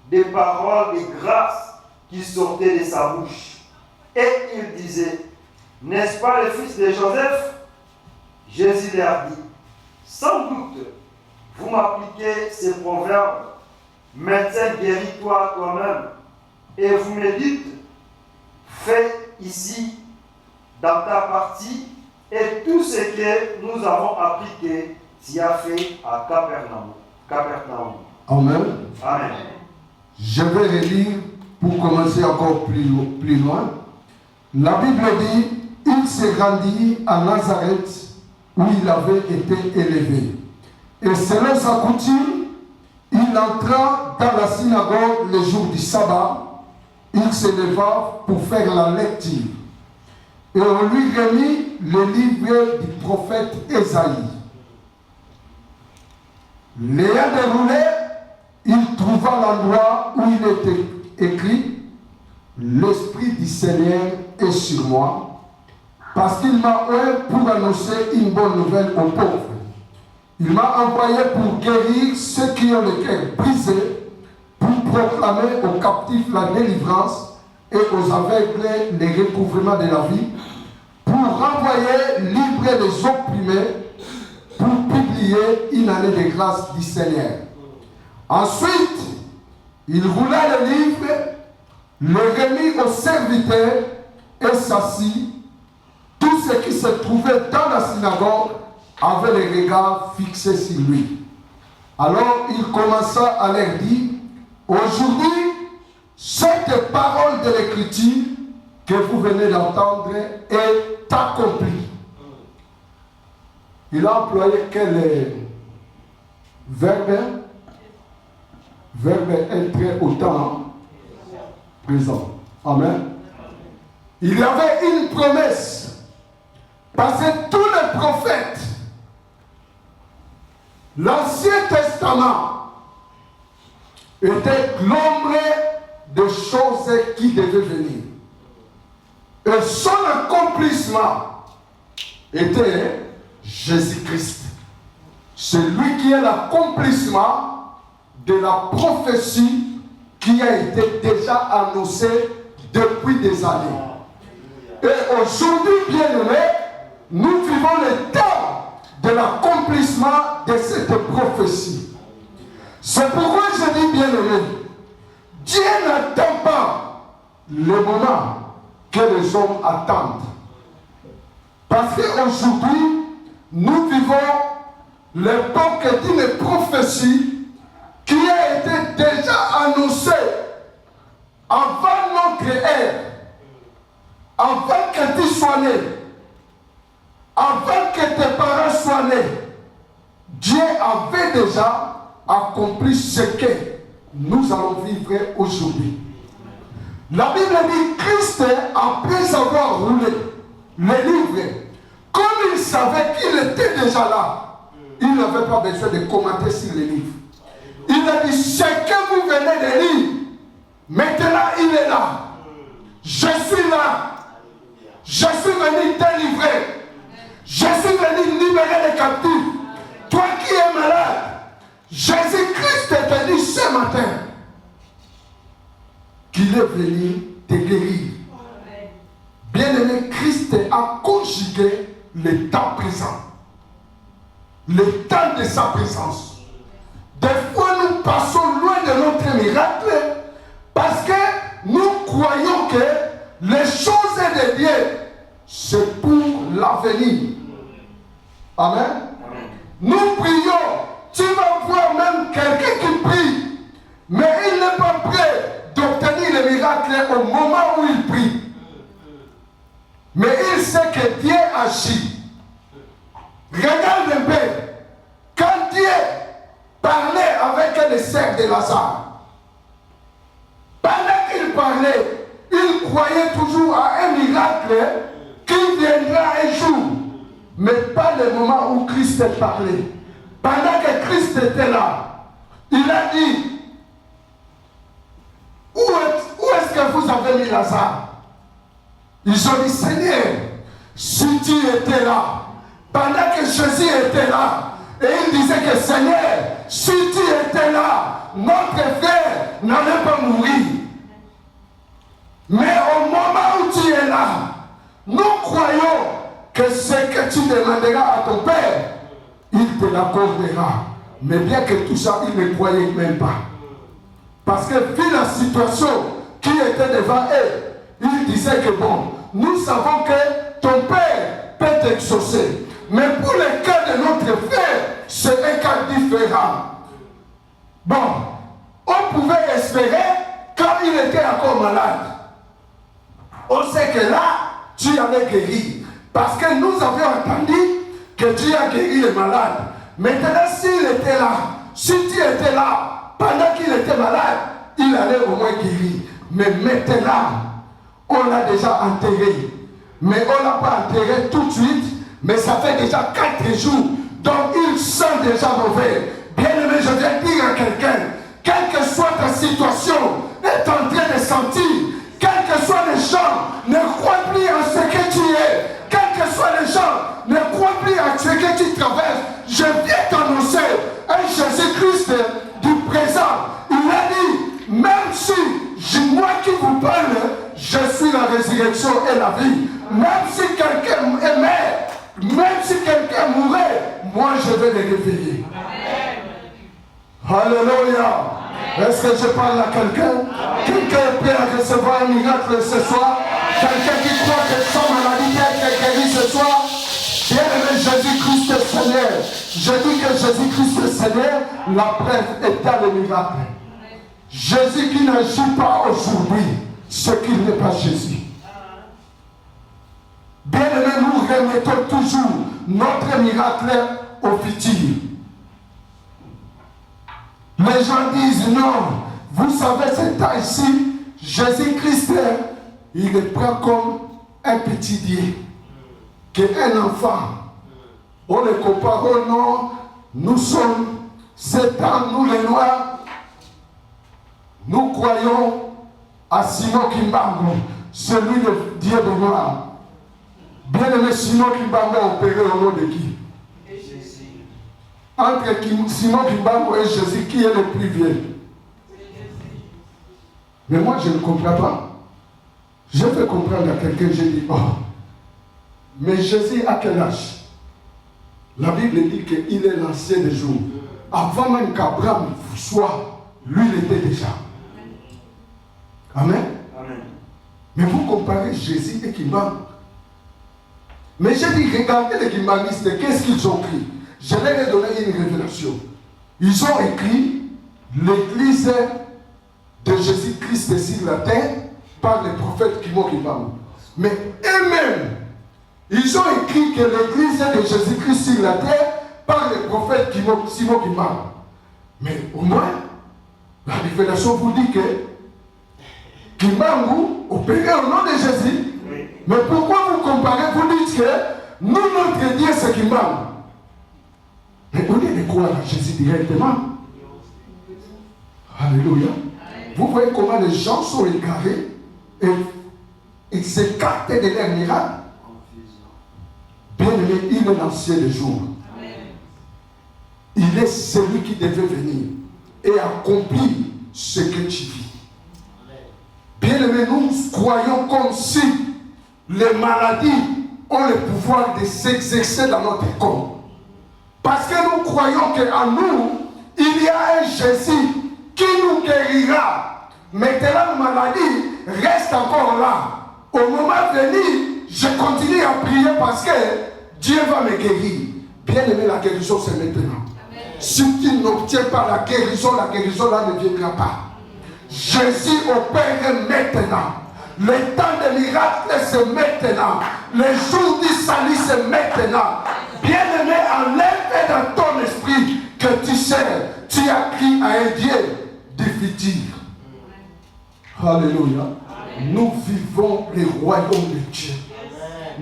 des paroles de grâce qui sortaient de sa bouche. Et ils disaient, n'est-ce pas le fils de Joseph? Jésus leur dit, sans doute, vous m'appliquez ces proverbes, médecin guéris-toi toi-même, et vous me dites, fais ici, dans ta partie, et tout ce que nous avons appris que tu as fait à Capernaum. Amen. Amen. Je vais relire pour commencer encore plus loin. La Bible dit, il se rendit à Nazareth où il avait été élevé. Et selon sa coutume, il entra dans la synagogue le jour du sabbat. Il se leva pour faire la lecture. Et on lui remit le livre du prophète Ésaïe. L'ayant déroulé, il trouva l'endroit où il était écrit « L'Esprit du Seigneur est sur moi, parce qu'il m'a oint pour annoncer une bonne nouvelle aux pauvres. Il m'a envoyé pour guérir ceux qui ont le cœur brisé, pour proclamer aux captifs la délivrance et aux aveugles le recouvrement de la vie, pour renvoyer libres les opprimés, pour publier une année de grâce du Seigneur. » Ensuite, il roula le livre, le remit au serviteur et s'assit. Tous ceux qui se trouvaient dans la synagogue avaient les regards fixés sur lui. Alors il commença à leur dire, aujourd'hui, cette parole de l'Écriture que vous venez d'entendre est accomplie. Il a employé quel verbe? Verbe être au temps présent. Amen. Il y avait une promesse. Parce que tous les prophètes, l'Ancien Testament était l'ombre de choses qui devaient venir. Et son accomplissement était Jésus-Christ. C'est lui qui est l'accomplissement de la prophétie qui a été déjà annoncée depuis des années. Et aujourd'hui, bien-aimés, nous vivons le temps de l'accomplissement de cette prophétie. C'est pourquoi je dis, bien-aimés, Dieu n'attend pas le moment que les hommes attendent. Parce qu'aujourd'hui, nous vivons l'époque d'une prophétie qui a été déjà annoncé avant notre ère, avant que tu sois né, avant que tes parents soient nés. Dieu avait déjà accompli ce que nous allons vivre aujourd'hui. La Bible dit Christ, après avoir roulé les livres, comme il savait qu'il était déjà là, il n'avait pas besoin de commenter sur les livres. Il a dit, ce que vous venez de lire, maintenant il est là. Je suis là. Je suis venu délivrer. Je suis venu libérer les captifs. Toi qui es malade, Jésus-Christ te dit ce matin qu'il est venu te guérir. Bien-aimé, Christ a conjugué le temps présent. Le temps de sa présence. Des fois, nous passons loin de notre miracle parce que nous croyons que les choses de Dieu, c'est pour l'avenir. Amen. Nous prions. Tu vas voir même quelqu'un qui prie, mais il n'est pas prêt d'obtenir le miracle au moment où il prie. Mais il sait que Dieu agit. Regarde un peu. Quand Dieu parlait avec les sœurs de Lazare, pendant qu'il parlait, il croyait toujours à un miracle qui viendra un jour, mais pas le moment où Christ parlait. Pendant que Christ était là, il a dit, où est-ce que vous avez mis Lazare? Ils ont dit, Seigneur, si tu étais là, pendant que Jésus était là, et il disait que Seigneur, si tu étais là, notre frère n'allait pas mourir. Mais au moment où tu es là, nous croyons que ce que tu demanderas à ton Père, il te l'accordera. Mais bien que tout ça, il ne croyait même pas. Parce que vu la situation qui était devant eux, il disait que bon, nous savons que ton Père peut t'exaucer. Mais pour le cas de notre frère, c'est un cas différent. Bon, on pouvait espérer quand il était encore malade. On sait que là, tu allais guérir. Parce que nous avions entendu que tu as guéri les malades. Maintenant, s'il était là, si tu étais là, pendant qu'il était malade, il allait au moins guérir. Mais maintenant, on l'a déjà enterré. Mais on ne l'a pas enterré tout de suite. Mais ça fait déjà 4 jours. Donc il sent déjà mauvais. Bien-aimé, je viens dire à quelqu'un, quelle que soit ta situation, est en train de sentir, quels que soient les gens, ne crois plus en ce que tu es. Quels que soient les gens, ne crois plus en ce que tu traverses. Je viens t'annoncer un Jésus-Christ du présent. Il a dit, même si moi qui vous parle, je suis la résurrection et la vie. Même si quelqu'un aimait, même si quelqu'un mourait, moi je vais les réveiller. Alléluia. Est-ce que je parle à quelqu'un? Quelqu'un est prêt à recevoir un miracle ce soir? Quelqu'un qui croit que son maladie a été guérie ce soir? Bien-aimé, Jésus-Christ est Seigneur. Je dis que Jésus-Christ est Seigneur, la preuve est dans le miracle. Jésus qui n'agit pas aujourd'hui, ce qu'il n'est pas Jésus. Bien-aimé, nous remettons toujours notre miracle au futur. Les gens disent non, vous savez, c'est temps ici, Jésus-Christ, il est prêt comme un petit dieu, qu'un enfant. On le compare au nom, nous sommes, c'est temps, nous les Noirs, nous croyons à Simon Kimbangu, celui de Dieu de Noir. Bien-aimé, Simon Kimbangu a opéré au nom de qui? Entre Simon Kimbangu et Jésus, qui est le plus vieux? Mais moi, je ne comprends pas. Je fais comprendre à quelqu'un, je dis, oh, mais Jésus a quel âge? La Bible dit qu'il est l'ancien des jours. Avant même qu'Abraham soit, lui, il était déjà. Amen. Amen. Mais vous comparez Jésus et Kimbangu. Mais j'ai dit, regardez les Kimbanguistes, qu'est-ce qu'ils ont écrit? Je leur ai donné une révélation. Ils ont écrit l'église de Jésus-Christ sur la terre par les prophètes Kimbangu. Mais eux-mêmes, ils ont écrit que l'église de Jésus-Christ sur la terre par les prophètes Kimbangu. Mais au moins, la révélation vous dit que Kimbangu opérait au nom de Jésus. Oui. Mais pourquoi vous comparez, vous dites que nous, notre Dieu, c'est Kimbangu? Mais au lieu de croire à Jésus directement. Alléluia. Vous voyez comment les gens sont égarés et ils s'écartent de leur miracle. Bien-aimé, il est l'ancien des jours. Il est celui qui devait venir et accomplir ce que tu vis. Bien-aimé, nous croyons comme si les maladies ont le pouvoir de s'exercer dans notre corps. Parce que nous croyons qu'en nous, il y a un Jésus qui nous guérira. Maintenant, la maladie reste encore là. Au moment venu, je continue à prier parce que Dieu va me guérir. Bien aimé, la guérison, c'est maintenant. Amen. Si tu n'obtiens pas la guérison là ne viendra pas. Jésus opère maintenant. Le temps des miracles, c'est maintenant. Les jours du salut, c'est maintenant. Bien-aimé, enlève dans ton esprit que tu sais, tu as crié à un Dieu du futur. Alléluia. Nous vivons le royaume de Dieu.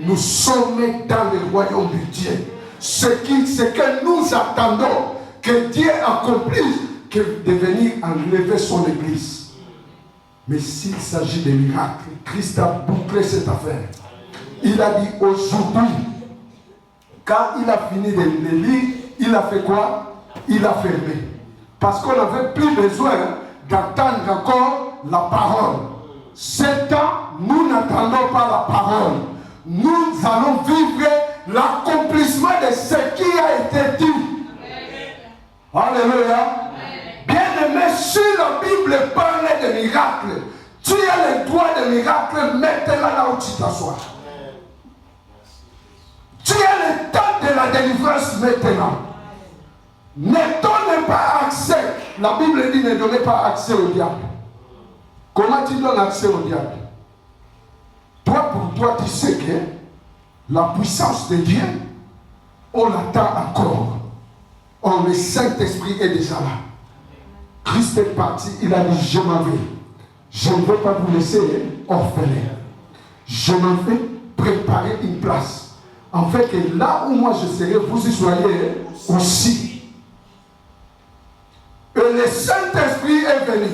Nous sommes dans le royaume de Dieu. Ce que nous attendons que Dieu accomplisse, que de venir enlever son église. Mais s'il s'agit de miracles, Christ a bouclé cette affaire. Il a dit aujourd'hui, quand il a fini de les lire, il a fait quoi? Il a fermé. Parce qu'on n'avait plus besoin d'entendre encore la parole. C'est temps, nous n'attendons pas la parole. Nous allons vivre l'accomplissement de ce qui a été dit. Alléluia. Bien-aimé, si la Bible parle de miracles, tu as le droit de le miracle maintenant là où tu t'assois. Tu as le temps de la délivrance maintenant. Ne donne pas accès. La Bible dit ne donnez pas accès au diable. Comment tu donnes accès au diable? Toi, pour toi, tu sais que la puissance de Dieu, on l'attend encore. Oh, le Saint-Esprit est déjà là. Christ est parti, il a dit, je m'en vais. Je ne veux pas vous laisser orphelin. Je m'en vais préparer une place. En fait, que là où moi je serai, vous y soyez aussi. Et le Saint-Esprit est venu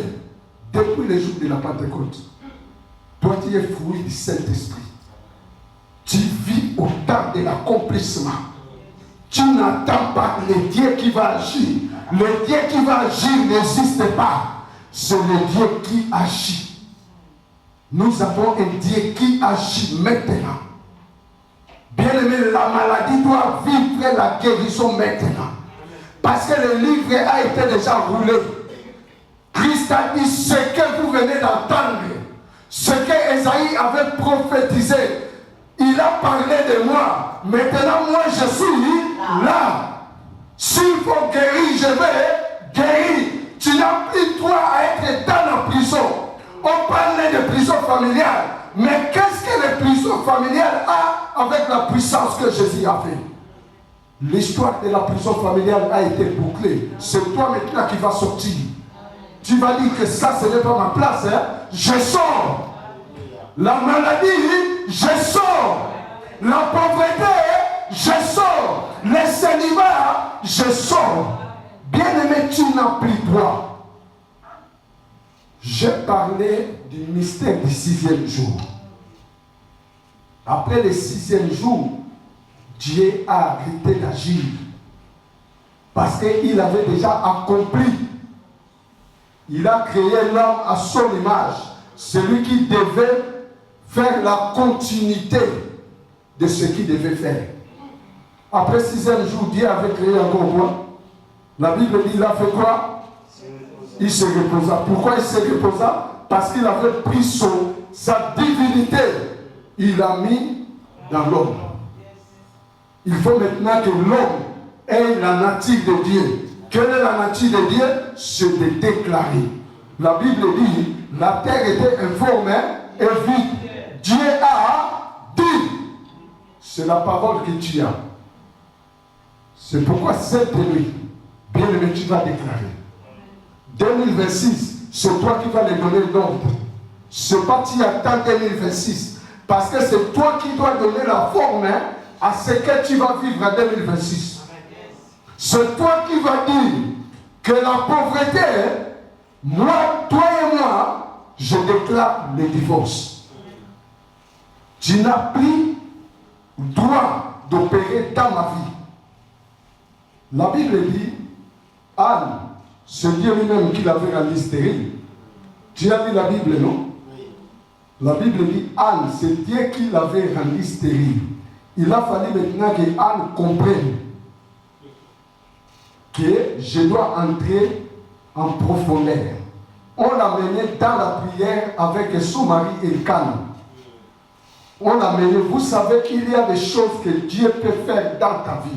depuis le jour de la Pentecôte. Toi, tu es fruit du Saint-Esprit. Tu vis au temps de l'accomplissement. Tu n'attends pas le Dieu qui va agir. Le Dieu qui va agir n'existe pas. C'est le Dieu qui agit. Nous avons un Dieu qui agit maintenant. Bien aimé, la maladie doit vivre la guérison maintenant. Parce que le livre a été déjà roulé. Christ a dit ce que vous venez d'entendre. Ce que Esaïe avait prophétisé. Il a parlé de moi. Maintenant, moi, je suis là. S'il faut guérir, je vais guérir. Tu n'as plus droit à être dans la prison. On parlait de prison familiale. Mais qu'est-ce que la prison familiale a avec la puissance que Jésus a fait? L'histoire de la prison familiale a été bouclée. C'est toi maintenant qui vas sortir. Tu vas dire que ça, ce n'est pas ma place. Hein? Je sors. La maladie, je sors. La pauvreté, je sors. Le célibat, je sors. Bien-aimé, tu n'as plus droit. J'ai parlé du mystère du 6e jour. Après le 6e jour, Dieu a arrêté d'agir. Parce qu'il avait déjà accompli. Il a créé l'homme à son image. Celui qui devait faire la continuité de ce qu'il devait faire. Après 6e jour, Dieu avait créé encore quoi? La Bible dit, il a fait quoi? Il se reposa. Pourquoi il se reposa? Parce qu'il avait pris sa divinité. Il l'a mis dans l'homme. Il faut maintenant que l'homme ait la nature de Dieu. Quelle est la nature de Dieu? C'est de déclarer. La Bible dit, la terre était informe et vide. Dieu a dit. C'est la parole que tu as. C'est pourquoi cette nuit, bien aimé, tu vas déclarer. 2026, c'est toi qui vas les donner l'ordre. C'est pas tu attends 2026. Parce que c'est toi qui dois donner la forme à ce que tu vas vivre en 2026. C'est toi qui vas dire que la pauvreté, moi, toi et moi, je déclare le divorce. Tu n'as plus droit d'opérer dans ma vie. La Bible dit, Anne, c'est Dieu lui-même qui l'avait rendu stérile. Tu as lu la Bible, non? Oui. La Bible dit, Anne, c'est Dieu qui l'avait rendu stérile. Il a fallu maintenant que Anne comprenne que je dois entrer en profondeur. On l'a mené dans la prière avec son mari Elkanah. On l'a mené. Vous savez qu'il y a des choses que Dieu peut faire dans ta vie.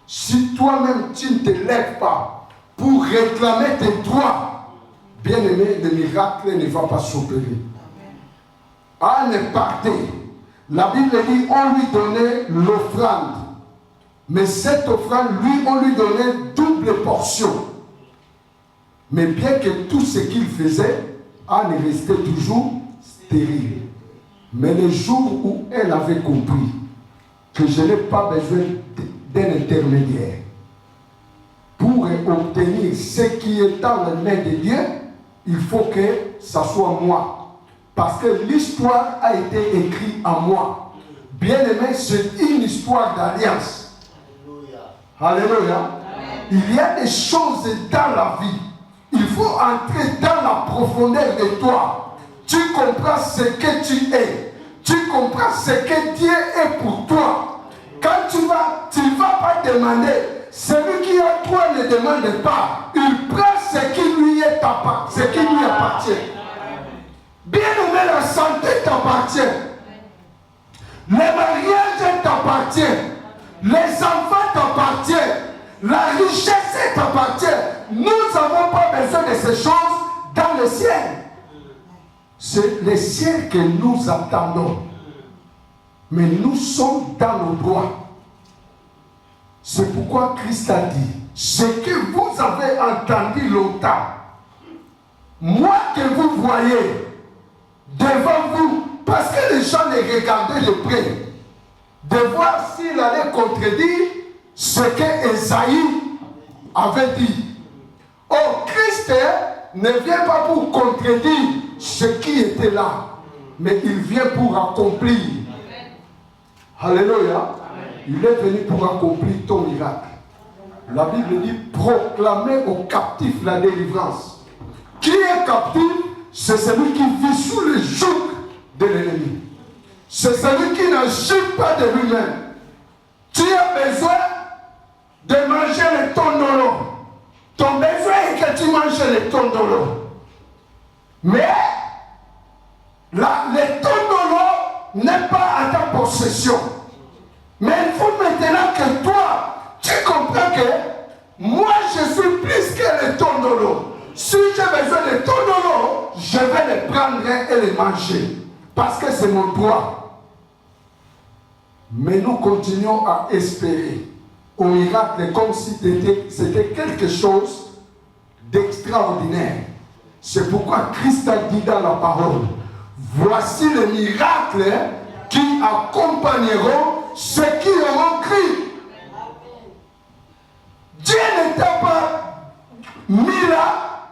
Si toi-même tu ne te lèves pas pour réclamer tes droits, bien aimé, le miracle ne va pas s'opérer. Anne est partie. La Bible dit on lui donnait l'offrande. Mais cette offrande, lui, on lui donnait double portion. Mais bien que tout ce qu'il faisait, Anne restait toujours stérile. Mais le jour où elle avait compris que je n'ai pas besoin d'un intermédiaire pour obtenir ce qui est dans les mains de Dieu, il faut que ça soit moi. Parce que l'histoire a été écrite à moi. Bien aimé, c'est une histoire d'alliance. Alléluia. Il y a des choses dans la vie. Il faut entrer dans la profondeur de toi. Tu comprends ce que tu es. Tu comprends ce que Dieu est pour toi. Quand tu ne vas pas demander. Celui qui a toi ne demande pas. Il prend ce qui lui appartient. Bien-aimé, la santé t'appartient. Les mariages t'appartiennent. Les enfants t'appartiennent. La richesse t'appartient. Nous n'avons pas besoin de ces choses dans le ciel. C'est le ciel que nous attendons. Mais nous sommes dans nos droits. C'est pourquoi Christ a dit, ce que vous avez entendu longtemps, moi que vous voyez devant vous, parce que les gens les regardaient de près, de voir s'il allait contredire ce que Esaïe avait dit. Oh, Christ ne vient pas pour contredire ce qui était là, mais il vient pour accomplir. Alléluia. Il est venu pour accomplir ton miracle. La Bible dit proclamer aux captifs la délivrance. Qui est captif? C'est celui qui vit sous le joug de l'ennemi. C'est celui qui n'agit pas de lui-même. Tu as besoin de manger le tondolo. Ton besoin est que tu manges le tondolo. Mais le tondolo n'est pas à ta possession. Mais il faut maintenant que toi, tu comprends que moi je suis plus que le tondolo. Si j'ai besoin de tondolo, je vais le prendre et le manger. Parce que c'est mon droit. Mais nous continuons à espérer au miracle comme si c'était quelque chose d'extraordinaire. C'est pourquoi Christ a dit dans la parole, voici les miracles qui accompagneront ceux qui auront cru. Dieu ne t'a pas mis là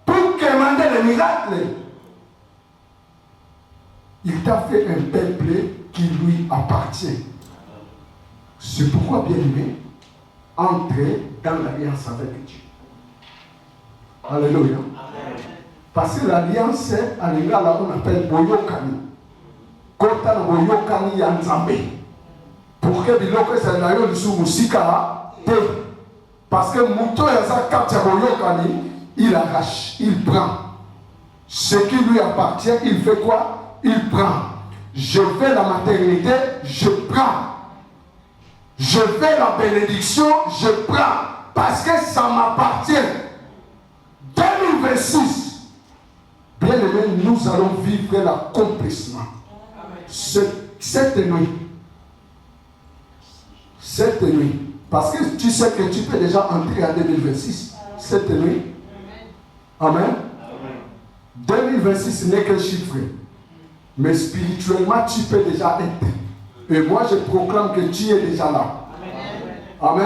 pour commander les miracles. Il t'a fait un peuple qui lui appartient. C'est pourquoi, bien aimé, entrez dans l'alliance avec Dieu. Alléluia. Parce que l'alliance, à l'égard là, on appelle Boyokani. Kota na Boyokani ya Nzambe. Pour que biloko ezalayo lisu musika te. Parce que Mouto yaza kaptia Boyokani, il arrache, il prend. Ce qui lui appartient, il fait quoi? Il prend. Je fais la maternité, je prends. Je fais la bénédiction, je prends. Parce que ça m'appartient. 2026, bien aimé, nous allons vivre l'accomplissement. Cette nuit. Cette nuit. Parce que tu sais que tu peux déjà entrer en 2026. Cette nuit. Amen. 2026 n'est qu'un chiffre. Mais spirituellement, tu peux déjà être. Et moi, je proclame que tu es déjà là. Amen.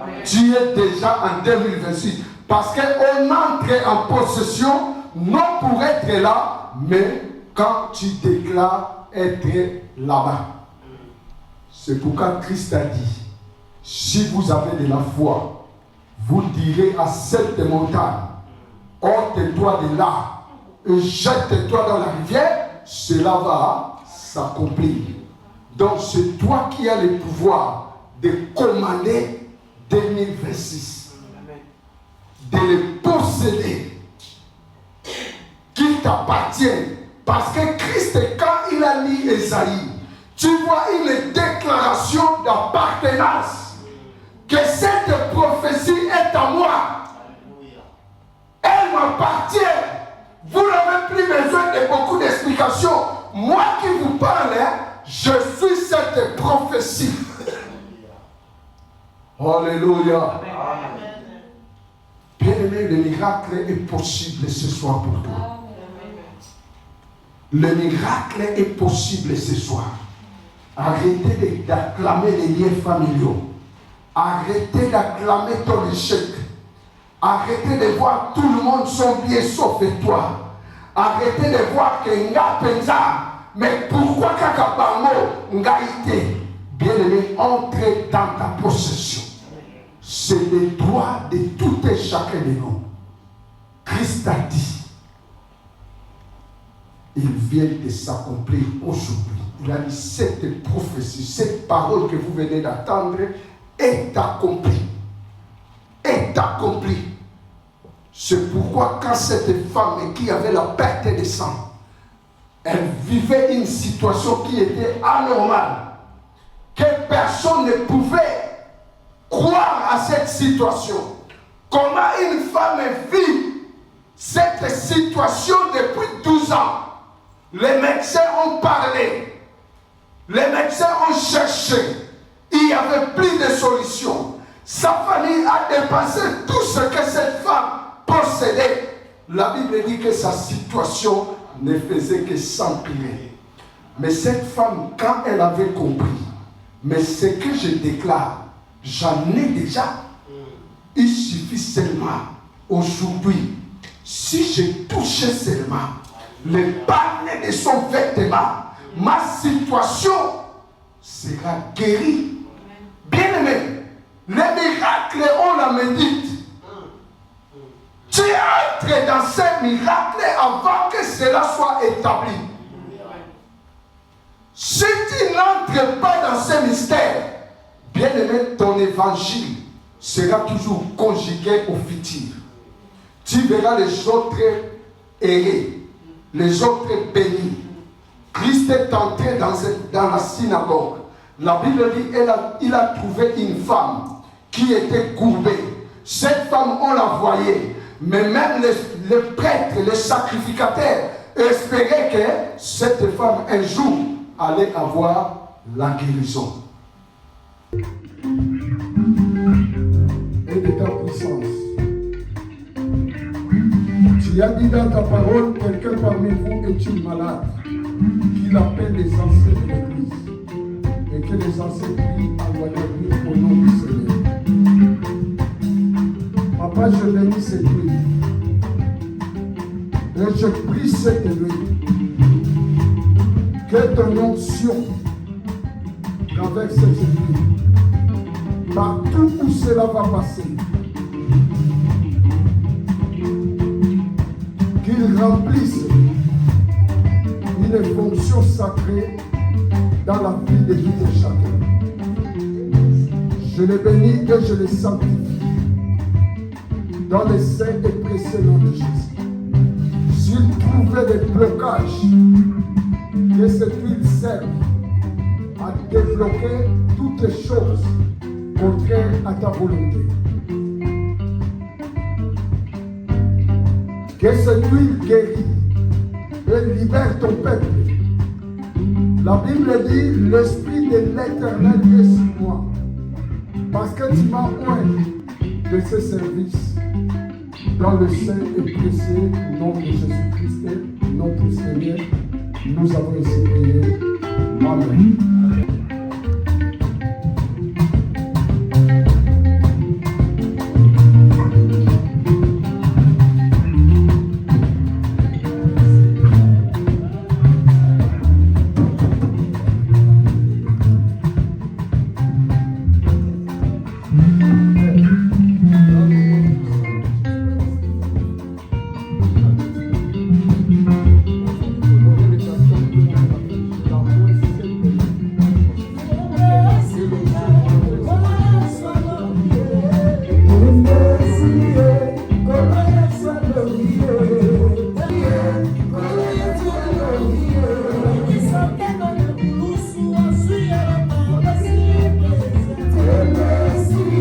Amen. Tu es déjà en 2026. Parce qu'on entre en possession, non pour être là, mais quand tu déclares être là-bas. C'est pourquoi Christ a dit, si vous avez de la foi, vous direz à cette montagne, ôte-toi de là et jette-toi dans la rivière, cela va s'accomplir. Donc c'est toi qui as le pouvoir de commander 2026, de les posséder, qu'ils t'appartiennent. Parce que Christ, quand il a lu Esaïe, tu vois une déclaration d'appartenance, que cette prophétie est à moi. Elle m'appartient. Vous n'avez plus besoin de beaucoup d'explications. Moi qui vous parle, je suis cette prophétie. Alléluia. Bien-aimé, le miracle est possible ce soir pour toi. Le miracle est possible ce soir. Arrêtez d'acclamer les liens familiaux. Arrêtez d'acclamer ton échec. Arrêtez de voir tout le monde sont bien sauf toi. Arrêtez de voir que nga penza. Mais pourquoi kakabango nga ite? Bien-aimé, entrez dans ta possession. C'est le droit de tout et chacun de nous. Christ a dit, il vient de s'accomplir aujourd'hui. Il a dit, cette prophétie, cette parole que vous venez d'attendre est accomplie. Est accomplie. C'est pourquoi quand cette femme qui avait la perte de sang Elle vivait une situation qui était anormale, que personne ne pouvait croire à cette situation. Comment une femme vit cette situation depuis 12 ans? Les médecins ont parlé, les médecins ont cherché, il n'y avait plus de solution. Sa famille a dépensé tout ce que cette femme possédait. La Bible dit que sa situation ne faisait que s'empirer. Mais cette femme, quand elle avait compris, mais ce que je déclare, j'en ai déjà. Il suffit seulement, aujourd'hui, si je touchais seulement le balai de son vêtement, ma situation sera guérie. Bien-aimé, les miracles, on la médite. Tu entres dans ces miracles avant que cela soit établi. Si tu n'entres pas dans ces mystères, bien-aimé, ton évangile sera toujours conjugué au futur. Tu verras les autres errer, les autres bénis. Christ est entré dans la synagogue. La Bible dit il a trouvé une femme qui était courbée. Cette femme, on la voyait. Mais même les prêtres, les sacrificateurs espéraient que cette femme, un jour, allait avoir la guérison. Et de ta puissance. Tu as dit dans ta parole, quelqu'un parmi vous est-il malade, qu'il appelle les anciens de l'Église, et que les anciens prient à lui au nom du Seigneur. Papa, je bénis cette nuit. Et je prie cette nuit que ton onction traverse cette nuit. Partout où cela va passer, qu'il remplisse une fonction sacrée dans la vie de tout et chacun. Je les bénis et je les sanctifie dans le saint et précieux nom de Jésus. S'il trouvait des blocages, que cette huile serve à débloquer toutes les choses contraires à ta volonté. Que cette huile guérit et libère ton peuple. La Bible dit, l'Esprit de l'Éternel est sur moi, parce que tu m'as oint de ce service. Dans le saint et précieux nom de Jésus-Christ, notre Seigneur, nous avons ainsi prié. Amen.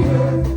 Yeah.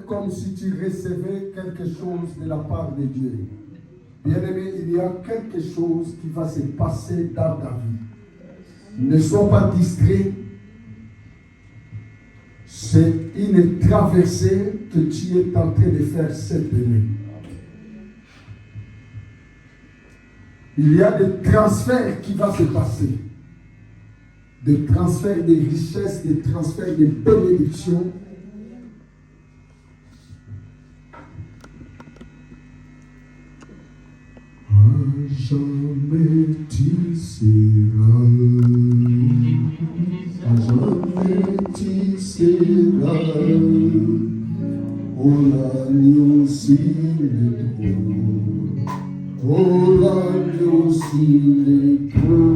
comme si tu recevais quelque chose de la part de Dieu. Bien-aimé, il y a quelque chose qui va se passer dans ta vie. Ne sois pas distrait. C'est une traversée que tu es en train de faire cette année. Il y a des transferts qui vont se passer. Des transferts de richesses, des transferts de bénédictions. Jamais tu seras, jamais tu seras, oh l'agneau s'il est trop, oh l'agneau s'il est trop.